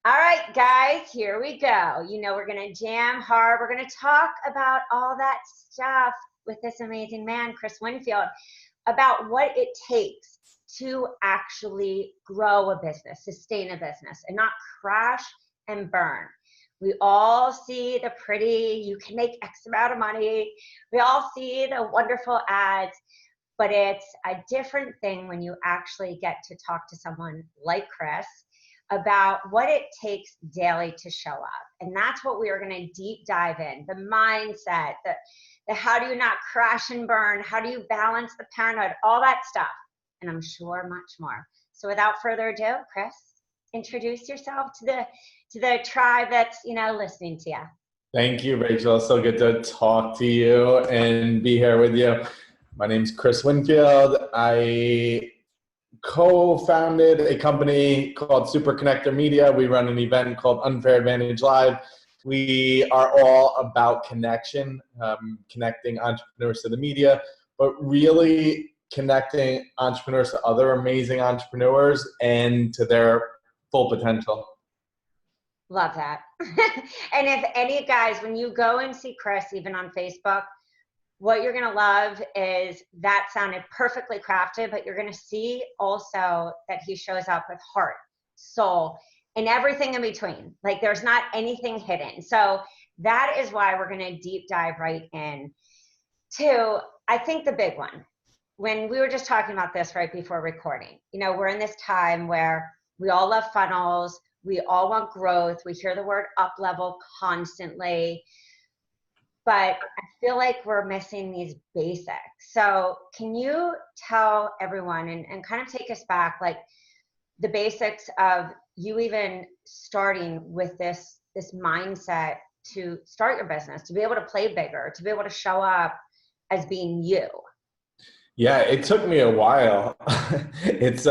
All right, guys, here we go. We're going to jam hard. We're going to talk about all that stuff with this amazing man, Chris Winfield, about what it takes to actually grow a business, sustain a business, and not crash and burn. We all see the pretty, you can make X amount of money. We all see the wonderful ads, but it's a different thing when you actually get to talk to someone like Chris about what it takes daily to show up. And that's what we are going to deep dive in, the mindset, the how do you not crash and burn, how do you balance the parenthood, all that stuff, and I'm sure much more. So without further ado, Chris, introduce yourself to the tribe that's listening to you. Thank you, Rachel. So good to talk to you and be here with you. My name's Chris Winfield. I co-founded a company called Super Connector Media. We run an event called Unfair Advantage Live. We are all about connection, connecting entrepreneurs to the media, but really connecting entrepreneurs to other amazing entrepreneurs and to their full potential. Love that. And if any guys, when you go and see Chris, even on Facebook, what you're going to love is that sounded perfectly crafted, but you're going to see also that he shows up with heart, soul, and everything in between. Like there's not anything hidden. So that is why we're going to deep dive right in to, I think, the big one. When we were just talking about this right before recording, we're in this time where we all love funnels. We all want growth. We hear the word up level constantly. But I feel like we're missing these basics. So can you tell everyone and kind of take us back, like the basics of you even starting with this mindset to start your business, to be able to play bigger, to be able to show up as being you? Yeah, it took me a while. It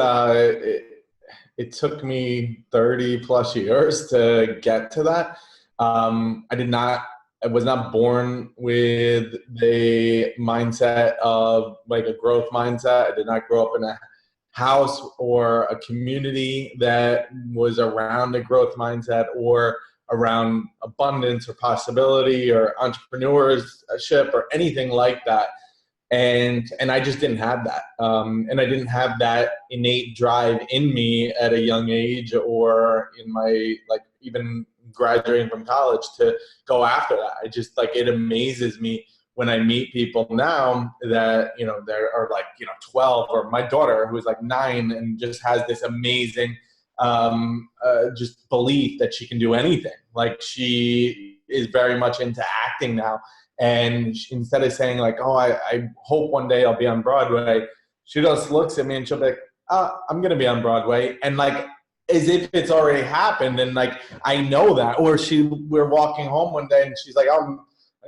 took me 30 plus years to get to that. I was not born with the mindset of like a growth mindset. I did not grow up in a house or a community that was around a growth mindset or around abundance or possibility or entrepreneurship or anything like that. And I just didn't have that. And I didn't have that innate drive in me at a young age or in my, even graduating from college to go after that. It amazes me when I meet people now that, they are 12, or my daughter who is 9 and just has this amazing just belief that she can do anything. Like she is very much into acting now. And instead of saying oh, I hope one day I'll be on Broadway, she just looks at me and she'll be like, I'm going to be on Broadway. And as if it's already happened. And I know that. Or we're walking home one day and she's like, I'm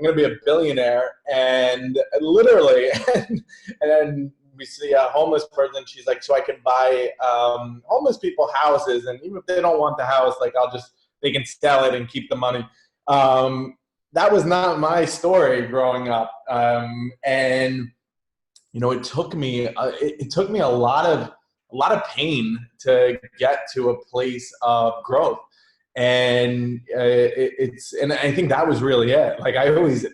going to be a billionaire. And literally, and then we see a homeless person. She's like, so I can buy homeless people houses. And even if they don't want the house, they can sell it and keep the money. That was not my story growing up. And, it took me a lot of pain to get to a place of growth. And and I think that was really it. I always,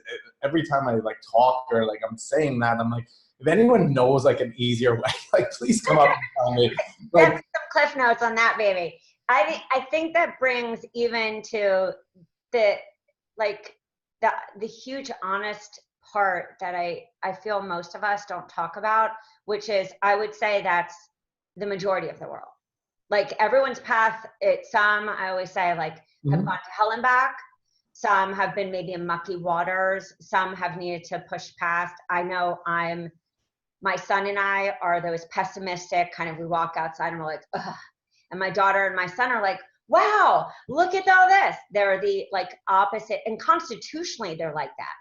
every time I talk or I'm saying that, I'm like, if anyone knows an easier way, please come up and tell me. That's some cliff notes on that, baby. I think that brings even to the huge honest part that I feel most of us don't talk about, which is, I would say that's the majority of the world. Everyone's path, some, I always say, have gone to hell and back. Some have been maybe in mucky waters. Some have needed to push past. I know my son and I are those pessimistic kind of, we walk outside and we're like, ugh. And my daughter and my son are like, wow, look at all this. They're the opposite. And constitutionally, they're like that.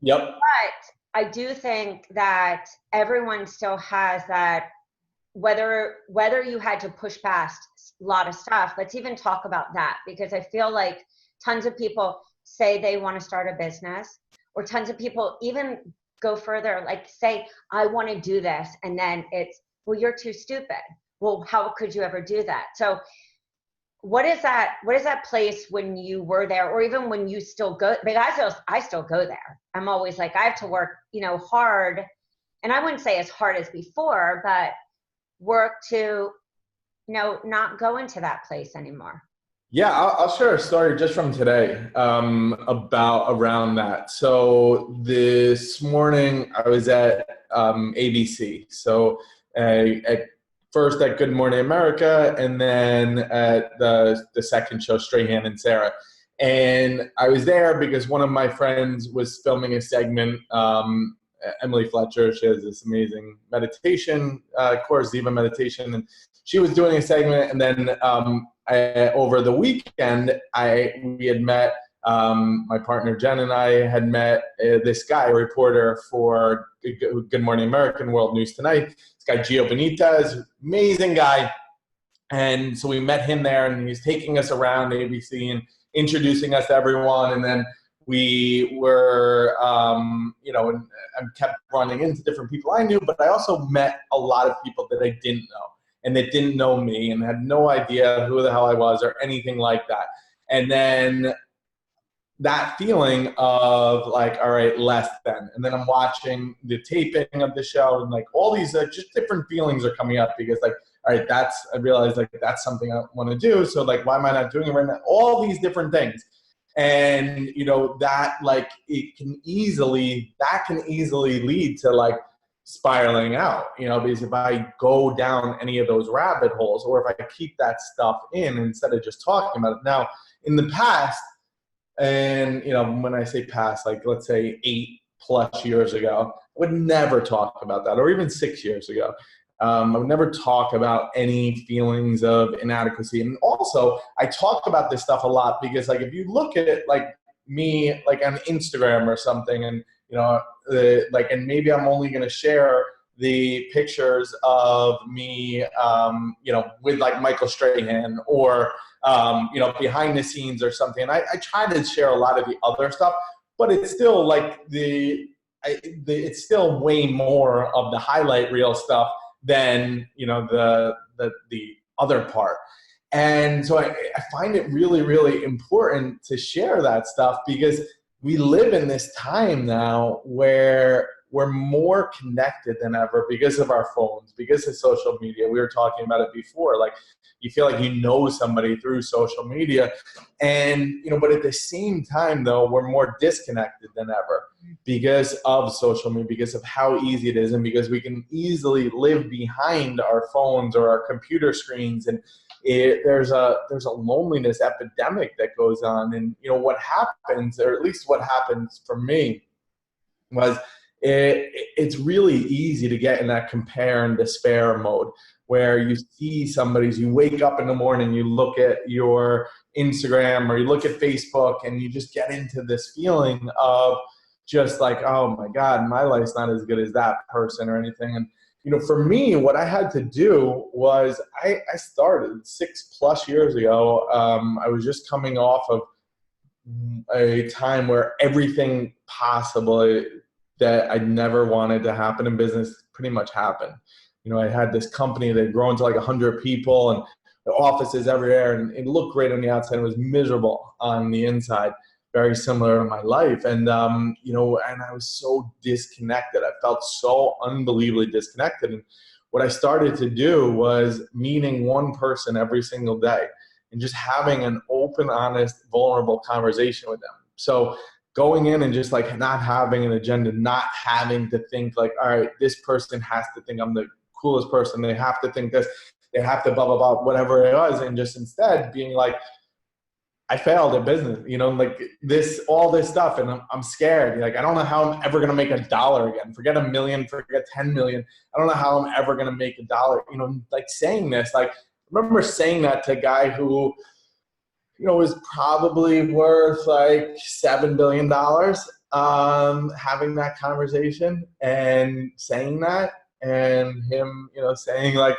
Yep. But I do think that everyone still has that, whether you had to push past a lot of stuff, let's even talk about that, because I feel like tons of people say they want to start a business, or tons of people even go further, say, I want to do this. And then it's, well, you're too stupid. Well, how could you ever do that? So what is that place when you were there, or even when you still go? Because I still go there. I'm always like, I have to work, hard, and I wouldn't say as hard as before, but work to, not go into that place anymore. Yeah, I'll share a story just from today about around that. So this morning I was at ABC. So at first at Good Morning America, and then at the second show, Strahan and Sarah. And I was there because one of my friends was filming a segment. Emily Fletcher, she has this amazing meditation course, Ziva meditation, and she was doing a segment. And then over the weekend, we had met, my partner Jen and I had met this guy, a reporter for Good Morning America and World News Tonight. This guy, Gio Benitez, amazing guy. And so we met him there, and he's taking us around ABC and introducing us to everyone. And then we were, and I kept running into different people I knew, but I also met a lot of people that I didn't know, and that didn't know me and had no idea who the hell I was or anything like that. And then that feeling of like, all right, less than. And then I'm watching the taping of the show, and like all these just different feelings are coming up because like, all right, I realized like that's something I want to do. So like, why am I not doing it right now? All these different things. And, that like, can easily lead to like spiraling out, because if I go down any of those rabbit holes, or if I keep that stuff in instead of just talking about it. Now, in the past, and, when I say past, like let's say 8+ years ago, I would never talk about that, or even 6 years ago. I would never talk about any feelings of inadequacy. And also, I talk about this stuff a lot because, like, if you look at it, like me, like on Instagram or something, and, and maybe I'm only going to share the pictures of me, with like Michael Strahan or, behind the scenes or something. And I try to share a lot of the other stuff, but it's still like it's still way more of the highlight reel stuff than the other part. And so I find it really, really important to share that stuff because we live in this time now where we're more connected than ever because of our phones, because of social media. We were talking about it before, like you feel like you know somebody through social media. And, but at the same time, though, we're more disconnected than ever because of social media, because of how easy it is, and because we can easily live behind our phones or our computer screens. And there's a loneliness epidemic that goes on. And, what happens, or at least what happens for me, was it's really easy to get in that compare and despair mode where you see you wake up in the morning, you look at your Instagram or you look at Facebook, and you just get into this feeling of just like, oh my God, my life's not as good as that person or anything. And, for me, what I had to do was I started 6+ years ago. I was just coming off of a time where everything possible that I never wanted to happen in business pretty much happened. I had this company that had grown to like 100 people and the offices everywhere, and it looked great on the outside. It was miserable on the inside, very similar to my life. And, and I was so disconnected. I felt so unbelievably disconnected. And what I started to do was meeting one person every single day and just having an open, honest, vulnerable conversation with them. So going in and just like not having an agenda, not having to think like, all right, this person has to think I'm the coolest person. They have to think this, they have to blah, blah, blah, whatever it was. And just instead being like, I failed at business, like all this stuff. And I'm scared. Like, I don't know how I'm ever going to make $1 again. Forget $1 million, forget 10 million. I don't know how I'm ever going to make $1. Like saying this, like, I remember saying that to a guy who, was probably worth like $7 billion, having that conversation and saying that, and him, saying like,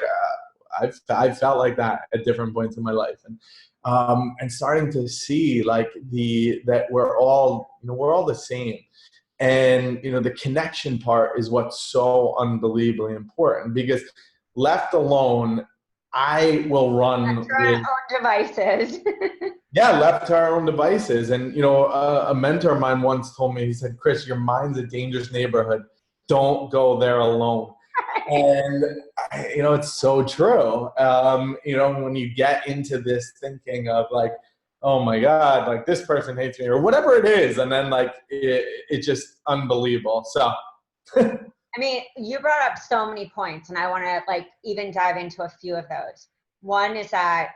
I felt like that at different points in my life. And starting to see like that we're all the same. And, the connection part is what's so unbelievably important, because left alone, I will run Our with, own devices. yeah, left to our own devices. And, a mentor of mine once told me, he said, Chris, your mind's a dangerous neighborhood. Don't go there alone. And, it's so true. When you get into this thinking of like, oh my God, like this person hates me or whatever it is. And then like, it's just unbelievable. So. I mean, you brought up so many points, and I want to like even dive into a few of those. One is that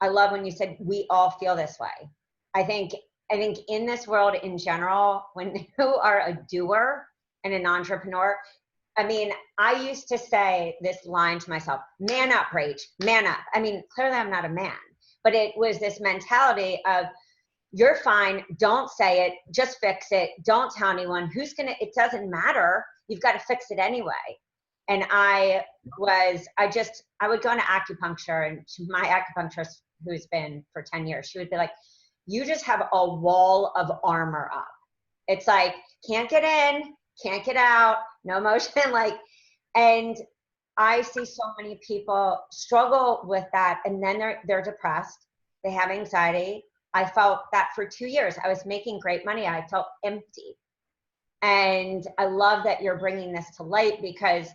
I love when you said we all feel this way. I think in this world in general, when you are a doer and an entrepreneur, I mean, I used to say this line to myself, man up, Rach, man up. I mean, clearly I'm not a man, but it was this mentality of you're fine, don't say it, just fix it, don't tell anyone, it doesn't matter, you've got to fix it anyway. And I would go into acupuncture, and my acupuncturist, who's been for 10 years, she would be like, you just have a wall of armor up. It's like, can't get in, can't get out, no motion, and I see so many people struggle with that, and then they're depressed, they have anxiety. I felt that for 2 years. I was making great money. I felt empty. And I love that you're bringing this to light, because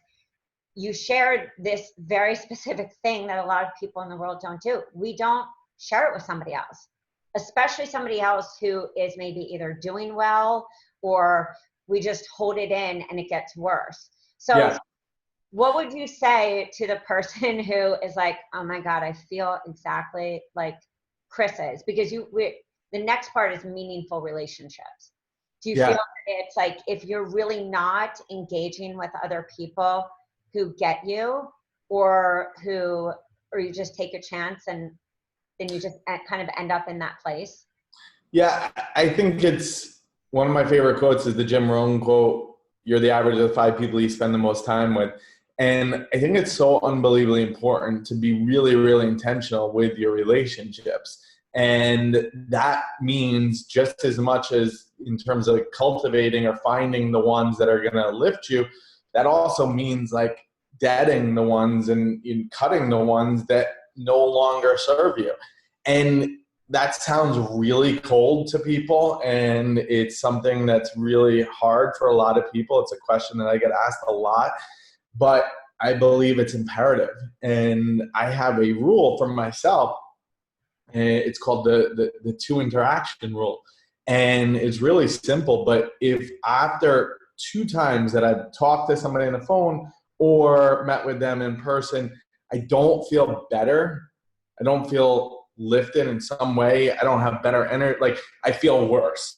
you shared this very specific thing that a lot of people in the world don't do. We don't share it with somebody else, especially somebody else who is maybe either doing well, or we just hold it in and it gets worse. So yeah. What would you say to the person who is like, oh my God, I feel exactly like Chris is? Because the next part is meaningful relationships. Do you feel that it's like, if you're really not engaging with other people who get you, or you just take a chance and then you just kind of end up in that place? Yeah, I think it's one of my favorite quotes is the Jim Rohn quote, you're the average of the 5 people you spend the most time with. And I think it's so unbelievably important to be really, really intentional with your relationships. And that means just as much as in terms of cultivating or finding the ones that are going to lift you, that also means like deading the ones and cutting the ones that no longer serve you. And that sounds really cold to people, and it's something that's really hard for a lot of people. It's a question that I get asked a lot, but I believe it's imperative. And I have a rule for myself. It's called the 2 interaction rule. And it's really simple, but if after 2 times that I've talked to somebody on the phone or met with them in person, I don't feel better, I don't feel lifted in some way, I don't have better energy, like I feel worse,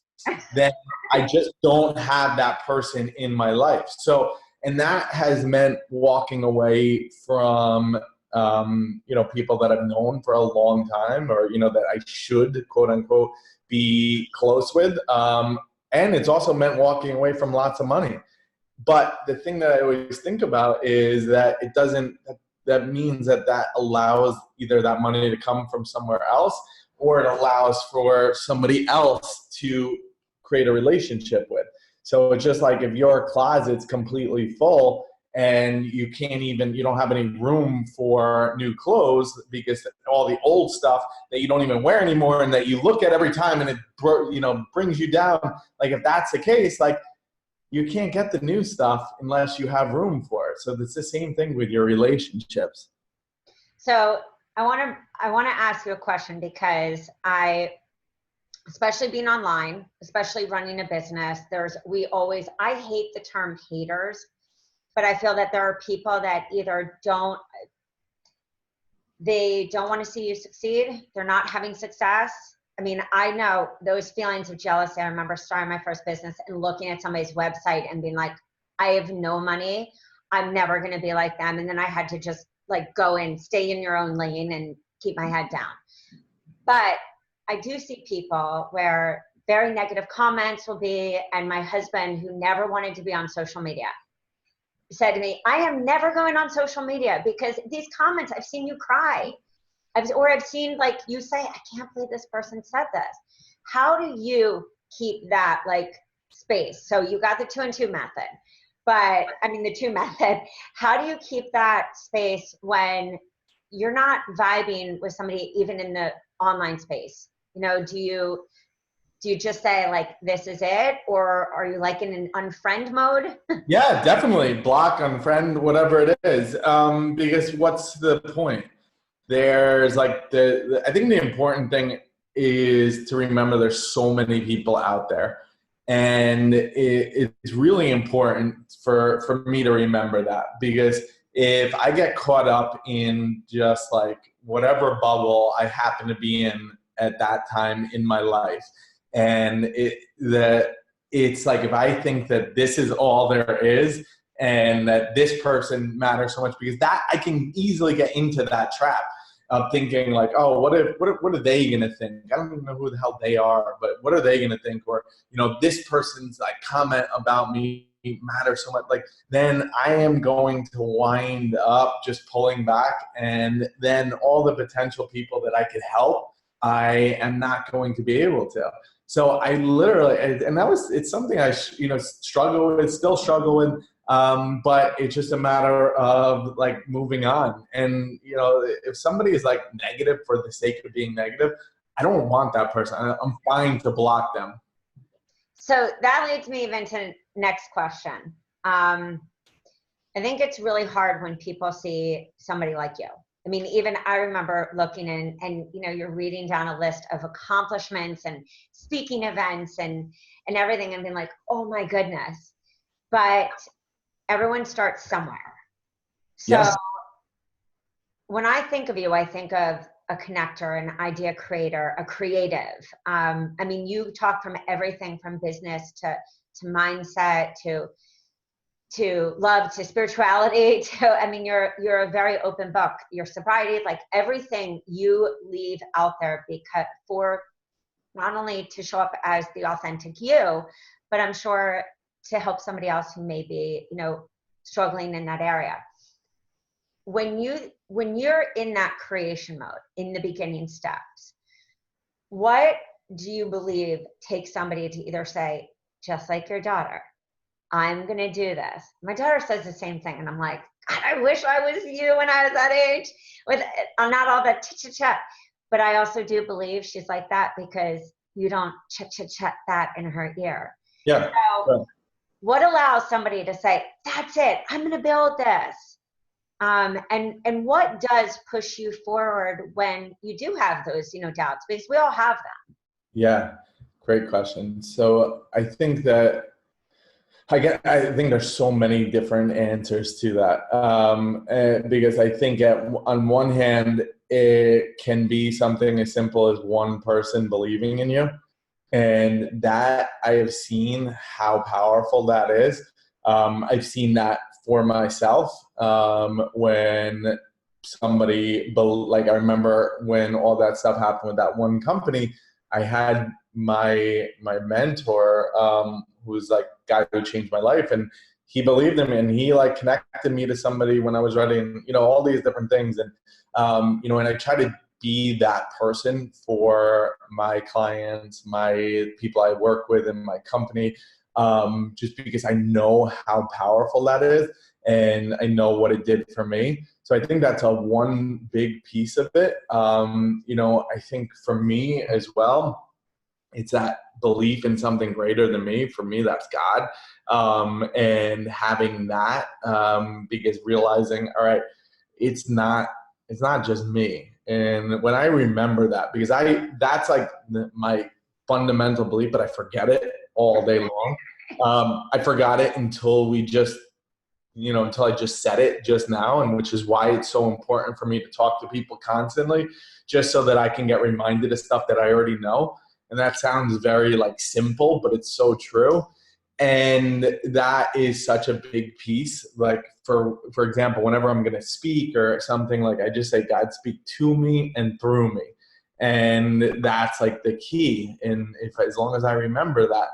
then I just don't have that person in my life. So, and that has meant walking away from people that I've known for a long time, or that I should quote unquote be close with, and it's also meant walking away from lots of money. But the thing that I always think about is that that means that allows either that money to come from somewhere else, or it allows for somebody else to create a relationship with. So it's just like if your closet's completely full and you don't have any room for new clothes because all the old stuff that you don't even wear anymore and that you look at every time and it brings you down. Like if that's the case, like you can't get the new stuff unless you have room for it. So it's the same thing with your relationships. So I want to ask you a question, because especially being online, especially running a business, I hate the term haters, but I feel that there are people that either don't want to see you succeed. They're not having success. I mean, I know those feelings of jealousy. I remember starting my first business and looking at somebody's website and being like, I have no money, I'm never going to be like them. And then I had to just like go and stay in your own lane and keep my head down. But I do see people where very negative comments will be, and my husband, who never wanted to be on social media, said to me, I am never going on social media because these comments, I've seen you cry. I've seen like you say, I can't believe this person said this. How do you keep that like space? So you got the 2 and 2 method, but I mean the 2 method, how do you keep that space when you're not vibing with somebody even in the online space, you know, do you just say like, this is it? Or are you like in an unfriend mode? Yeah, definitely block, unfriend, whatever it is. Because what's the point? There's like I think the important thing is to remember there's so many people out there. And it's really important for me to remember that, because if I get caught up in just like whatever bubble I happen to be in at that time in my life, and it's like if I think that this is all there is and that this person matters so much, because that I can easily get into that trap of thinking like, oh, what are they gonna think? I don't even know who the hell they are, but what are they gonna think? Or, you know, this person's like comment about me matters so much. Like, then I am going to wind up just pulling back, and then all the potential people that I could help, I am not going to be able to. So I literally, and it's something I struggle with, still struggle with. But it's just a matter of like moving on. And, you know, if somebody is like negative for the sake of being negative, I don't want that person. I'm fine to block them. So that leads me even to next question. I think it's really hard when people see somebody like you. I mean, even I remember looking and you know, you're reading down a list of accomplishments and speaking events and everything, and being like, oh my goodness. But everyone starts somewhere. So Yes. when I think of you, I think of a connector, an idea creator, a creative. I mean, you talk from everything from business to mindset to love to spirituality to, I mean, you're a very open book. Your sobriety, like everything you leave out there, because for not only to show up as the authentic you, but I'm sure to help somebody else who may be, you know, struggling in that area. When you're in that creation mode, in the beginning steps, what do you believe takes somebody to either say, just like your daughter, I'm going to do this? My daughter says the same thing. And I'm like, God, I wish I was you when I was that age with not all the chit-chat. But I also do believe she's like that because you don't chit-chat that in her ear. Yeah. So what allows somebody to say, that's it, I'm going to build this? And what does push you forward when you do have those, you know, doubts? Because we all have them. Yeah. Great question. So I think that I think there's so many different answers to that, because I think on one hand, it can be something as simple as one person believing in you. And that I have seen how powerful that is. I've seen that for myself when somebody, like I remember when all that stuff happened with that one company, I had my mentor who was like guy who changed my life, and he believed in me, and he like connected me to somebody when I was ready, and you know, all these different things. And you know, and I try to be that person for my clients, my people I work with in my company, just because I know how powerful that is, and I know what it did for me. So I think that's one big piece of it. You know, I think for me as well, it's that belief in something greater than me. For me, that's God. And having that, because realizing, all right, it's not just me. And when I remember that, because that's like my fundamental belief, but I forget it all day long. I forgot it until until I just said it just now, and which is why it's so important for me to talk to people constantly, just so that I can get reminded of stuff that I already know. And that sounds very like simple, but it's so true. And that is such a big piece. Like for example, whenever I'm going to speak or something, like I just say, God, speak to me and through me. And that's like the key. And as long as I remember that,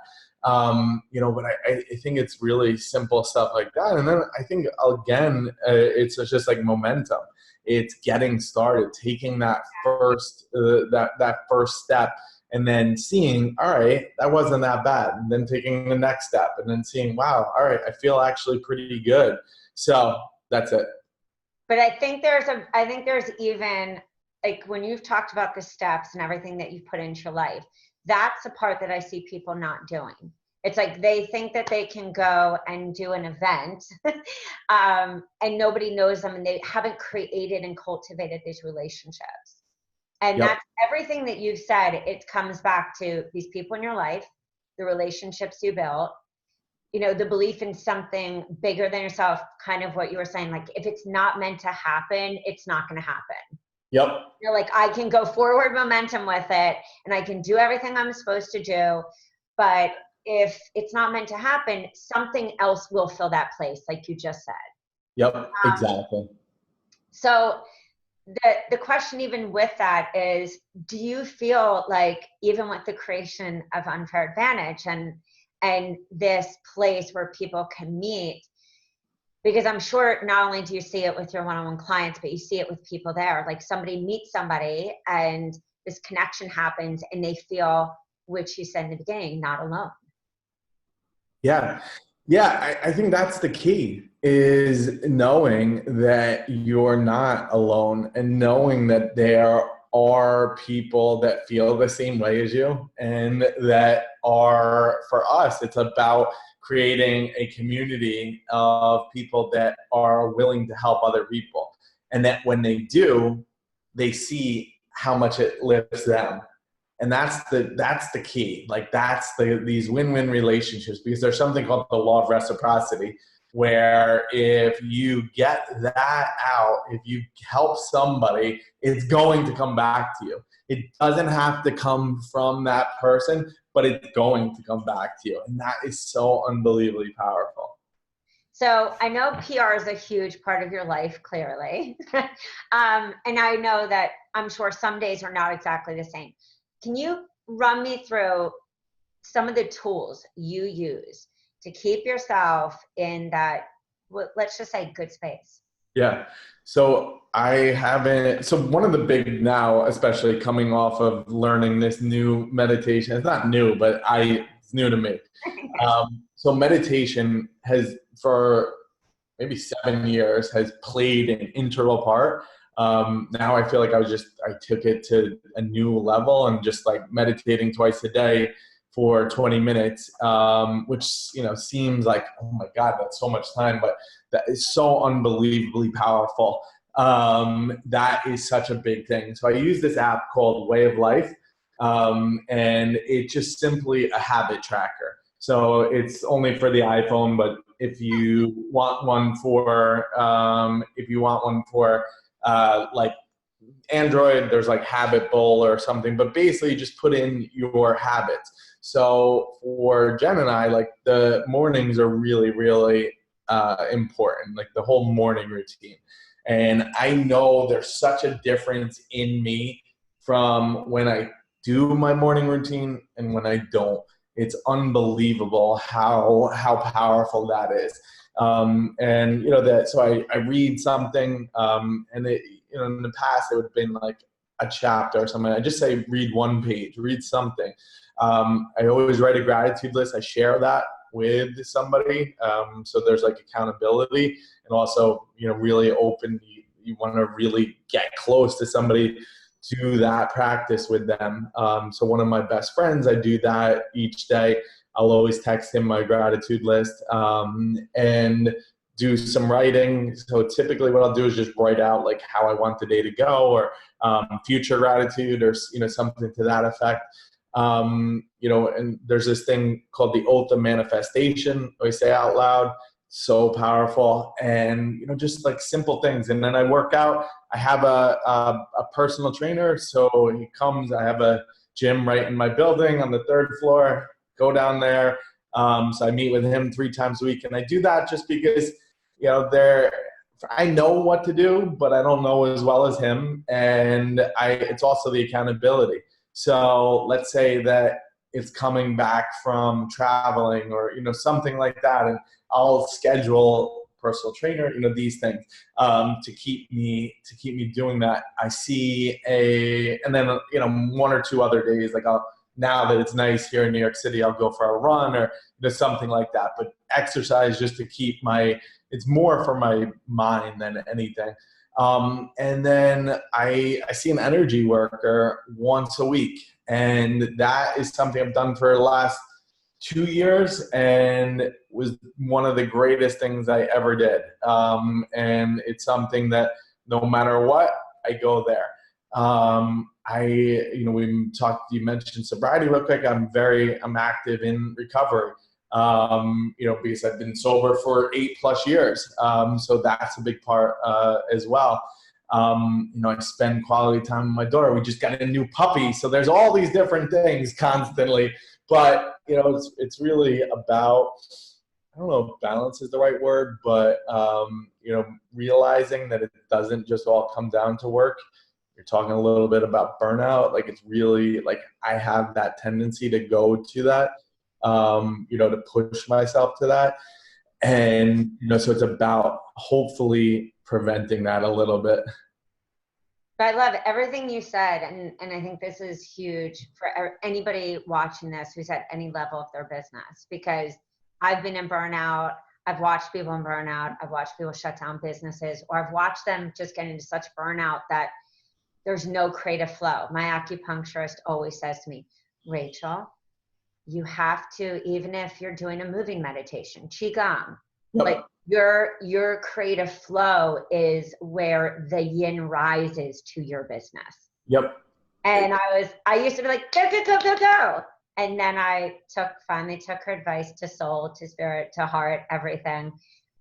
you know, but I think it's really simple stuff like that. And then I think again, it's just like momentum. It's getting started, taking that first, that first step, and then seeing, all right, that wasn't that bad. And then taking the next step and then seeing, wow, all right, I feel actually pretty good. So that's it. But I think there's even, like, when you've talked about the steps and everything that you've put into your life, that's the part that I see people not doing. It's like they think that they can go and do an event and nobody knows them, and they haven't created and cultivated these relationships. And Yep. that's everything that you've said. It comes back to these people in your life, the relationships you built, you know, the belief in something bigger than yourself, kind of what you were saying. Like, if it's not meant to happen, it's not going to happen. Yep. You're like, I can go forward momentum with it and I can do everything I'm supposed to do. But if it's not meant to happen, something else will fill that place, like you just said. Yep. Exactly. So the question even with that is, do you feel like, even with the creation of Unfair Advantage and this place where people can meet, because I'm sure not only do you see it with your one-on-one clients, but you see it with people there, like somebody meets somebody and this connection happens and they feel, which you said in the beginning, not alone. Yeah. Yeah. I think that's the key, is knowing that you're not alone and knowing that there are people that feel the same way as you, and that are, for us, it's about creating a community of people that are willing to help other people. And that when they do, they see how much it lifts them. And that's the key. Like, that's these win-win relationships, because there's something called the law of reciprocity, where if you get that out, if you help somebody, it's going to come back to you. It doesn't have to come from that person, but it's going to come back to you. And that is so unbelievably powerful. So I know PR is a huge part of your life, clearly. And I know that I'm sure some days are not exactly the same. Can you run me through some of the tools you use to keep yourself in that, let's just say, good space? Yeah. So one of the big now, especially coming off of learning this new meditation, it's not new, but it's new to me. So meditation has, for maybe 7 years, has played an integral part. Now I feel like I took it to a new level, and just like meditating twice a day for 20 minutes, which, seems like, oh my God, that's so much time, but that is so unbelievably powerful. That is such a big thing. So I use this app called Way of Life, and it's just simply a habit tracker. So it's only for the iPhone, but if you want one for like Android, there's like Habit Bowl or something, but basically you just put in your habits. So for Jen and I, like, the mornings are really, really important, like the whole morning routine. And I know there's such a difference in me from when I do my morning routine and when I don't. It's unbelievable how powerful that is. And so I read something, and it, in the past it would have been like a chapter or something. I just say, read one page, read something. I always write a gratitude list. I share that with somebody. So there's like accountability, and also, really open. You want to really get close to somebody, do that practice with them. So one of my best friends, I do that each day. I'll always text him my gratitude list, and do some writing. So typically what I'll do is just write out like how I want the day to go, or future gratitude, or something to that effect. And there's this thing called the oath of manifestation I say out loud. So powerful. And just like simple things. And then I work out. I have a personal trainer, so he comes. I have a gym right in my building on the 3rd floor. Go down there. So I meet with him 3 times a week, and I do that just because I know what to do, but I don't know as well as him. And it's also the accountability. So let's say that it's coming back from traveling, or something like that, and I'll schedule personal trainer, these things, to keep me doing that. I see and then 1 or 2 other days, like now that it's nice here in New York City, I'll go for a run, or something like that. But exercise, just to keep it's more for my mind than anything. And then I see an energy worker once a week. And that is something I've done for the last 2 years, and was one of the greatest things I ever did. And it's something that no matter what, I go there. You mentioned sobriety real quick. I'm active in recovery. Because I've been sober for 8+ years. So that's a big part as well. I spend quality time with my daughter. We just got a new puppy. So there's all these different things constantly. But, it's really about, I don't know if balance is the right word, but, realizing that it doesn't just all come down to work. You're talking a little bit about burnout. Like, it's really like I have that tendency to go to that, to push myself to that. And, so it's about hopefully preventing that a little bit. But I love everything you said, and I think this is huge for anybody watching this who's at any level of their business, because I've been in burnout. I've watched people in burnout. I've watched people shut down businesses, or I've watched them just get into such burnout that there's no creative flow. My acupuncturist always says to me, Rachel, you have to, even if you're doing a moving meditation, Qigong, Yep. like your creative flow is where the yin rises to your business. Yep. And I used to be like, go, go, go, go, go. And then I finally took her advice to soul, to spirit, to heart, everything,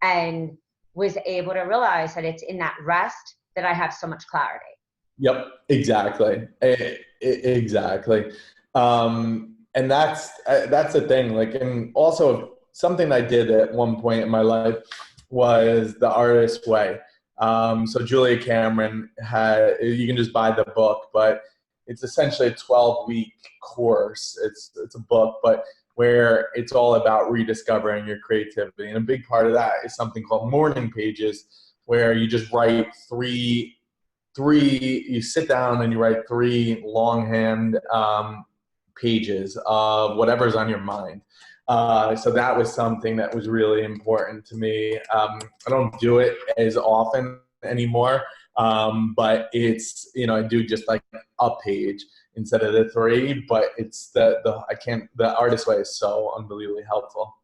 and was able to realize that it's in that rest that I have so much clarity. Yep, exactly. Exactly. And that's the thing. Like, and also something I did at one point in my life was the artist way. So Julia Cameron you can just buy the book, but it's essentially a 12-week course. It's a book, but where it's all about rediscovering your creativity. And a big part of that is something called morning pages, where you just write you sit down and you write 3 longhand pages of whatever's on your mind. So that was something that was really important to me. I don't do it as often anymore, but it's, I do just like a page instead of the 3, but it's the artist way is so unbelievably helpful.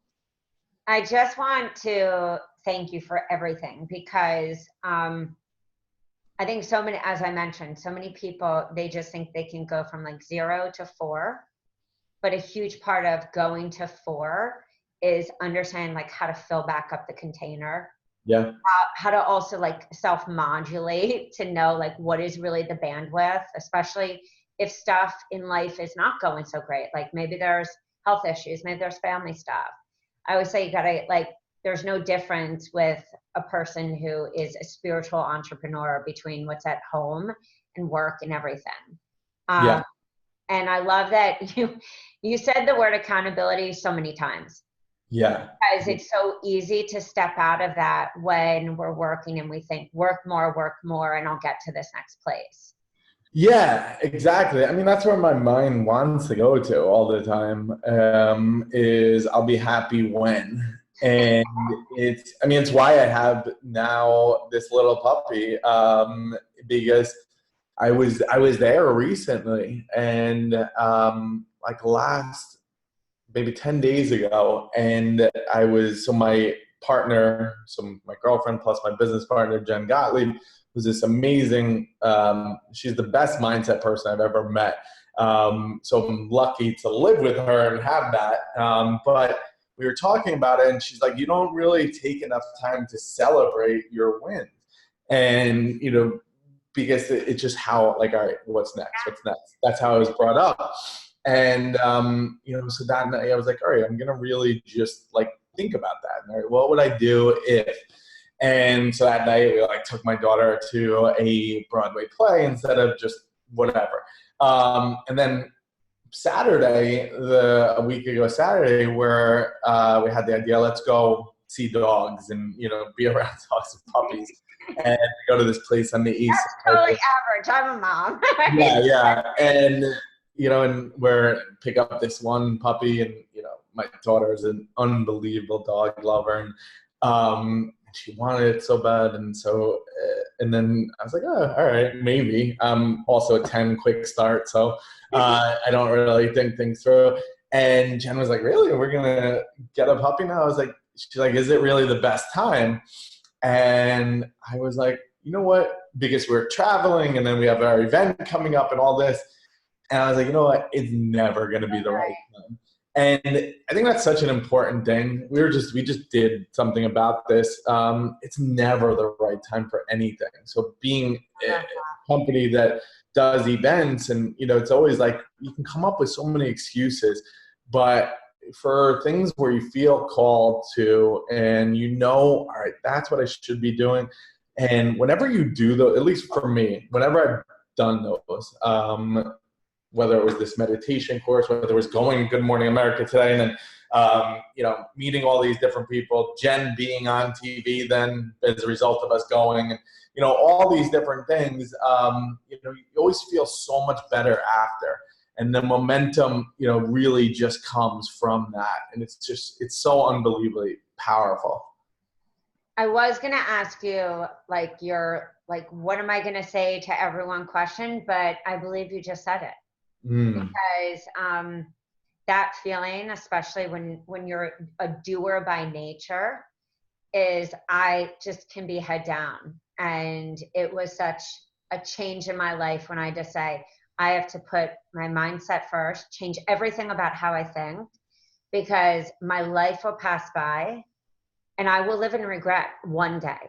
I just want to thank you for everything, because I think so many, as I mentioned, so many people, they just think they can go from like 0 to 4. But a huge part of going to 4 is understanding like how to fill back up the container. Yeah. How to also like self-modulate to know like what is really the bandwidth, especially if stuff in life is not going so great. Like maybe there's health issues, maybe there's family stuff. I always say you gotta there's no difference with a person who is a spiritual entrepreneur between what's at home and work and everything. Yeah. And I love that you said the word accountability so many times. Yeah. Because it's so easy to step out of that when we're working and we think work more, and I'll get to this next place. Yeah, exactly. I mean, that's where my mind wants to go to all the time, is I'll be happy when. And it's why I have now this little puppy, because I was there recently, and like last maybe 10 days ago, and my girlfriend plus my business partner, Jen Gottlieb, was this amazing, she's the best mindset person I've ever met. So I'm lucky to live with her and have that. But we were talking about it, and she's like, you don't really take enough time to celebrate your wins. And, because it's just how, like, all right, what's next? That's how I was brought up. And, so that night I was like, all right, I'm going to really just like think about that. And, all right, what would I do if? And so that night we took my daughter to a Broadway play instead of just whatever. And then Saturday, a week ago Saturday, where we had the idea, let's go see dogs and, be around dogs and puppies. And go to this place on the east side. That's totally average. I'm a mom. Yeah. And, and we're pick up this one puppy, and, my daughter is an unbelievable dog lover. And she wanted it so bad. And so, and then I was like, oh, all right, maybe. I'm also a 10 quick start. So I don't really think things through. And Jen was like, really? We're going to get a puppy now? I was like, she's like, is it really the best time? And I was like, you know what? Because we're traveling and then we have our event coming up and all this. And I was like, you know what? It's never going to be the right time. And I think that's such an important thing. We just did something about this. It's never the right time for anything. So being a company that does events, and it's always like you can come up with so many excuses, but for things where you feel called to, and all right, that's what I should be doing. And whenever you do those, at least for me, whenever I've done those, whether it was this meditation course, whether it was going Good Morning America today, and then meeting all these different people, Jen being on TV then as a result of us going, and all these different things, you always feel so much better after. And the momentum, really just comes from that. And it's so unbelievably powerful. I was going to ask you, what am I going to say to everyone question, but I believe you just said it. Because that feeling, especially when you're a doer by nature, is I just can be head down. And it was such a change in my life when I just say, I have to put my mindset first, change everything about how I think, because my life will pass by and I will live in regret one day.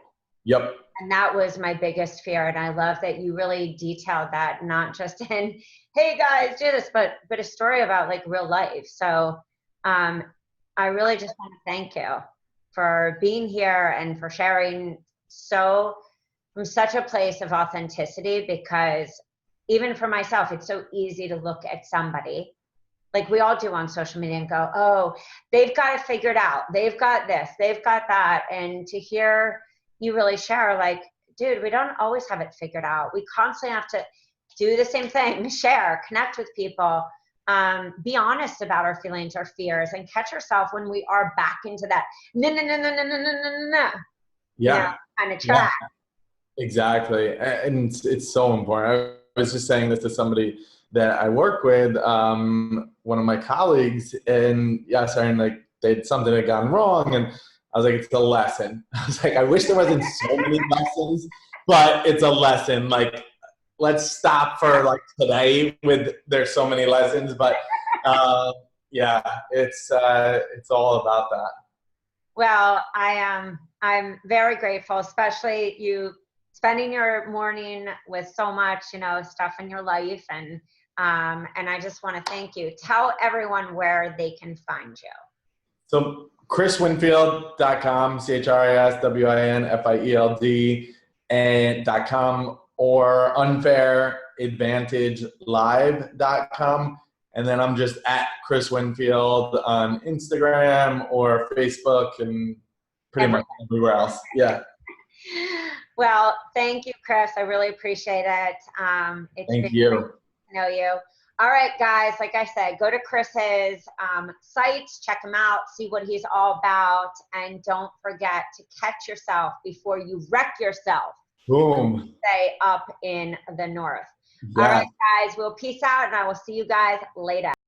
Yep. And that was my biggest fear. And I love that you really detailed that, not just in, hey guys, do this, but a story about like real life. So I really just want to thank you for being here and for sharing from such a place of authenticity, because even for myself, it's so easy to look at somebody like we all do on social media and go, oh, they've got it figured out. They've got this, they've got that. And to hear you really share, like, dude, we don't always have it figured out. We constantly have to do the same thing, share, connect with people, be honest about our feelings, our fears, and catch ourselves when we are back into that kind of track. Yeah, exactly. And it's so important. I was just saying this to somebody that I work with, one of my colleagues, and like they'd something had gone wrong, and I was like, it's a lesson. I was like, I wish there wasn't so many lessons, but it's a lesson. Like, let's stop for like today with there's so many lessons, but it's all about that. Well, I'm very grateful, especially you spending your morning with so much, stuff in your life, and I just want to thank you. Tell everyone where they can find you. So chriswinfield.com, ChrisWinfield and .com, or unfairadvantagelive.com. And then I'm just at Chris Winfield on Instagram or Facebook and pretty much everywhere else. Yeah. Well, thank you, Chris. I really appreciate it. Thank you. Great to know you. All right, guys, like I said, go to Chris's sites, check him out, see what he's all about, and don't forget to catch yourself before you wreck yourself. Boom. Stay up in the north. Yeah. All right, guys, we'll peace out, and I will see you guys later.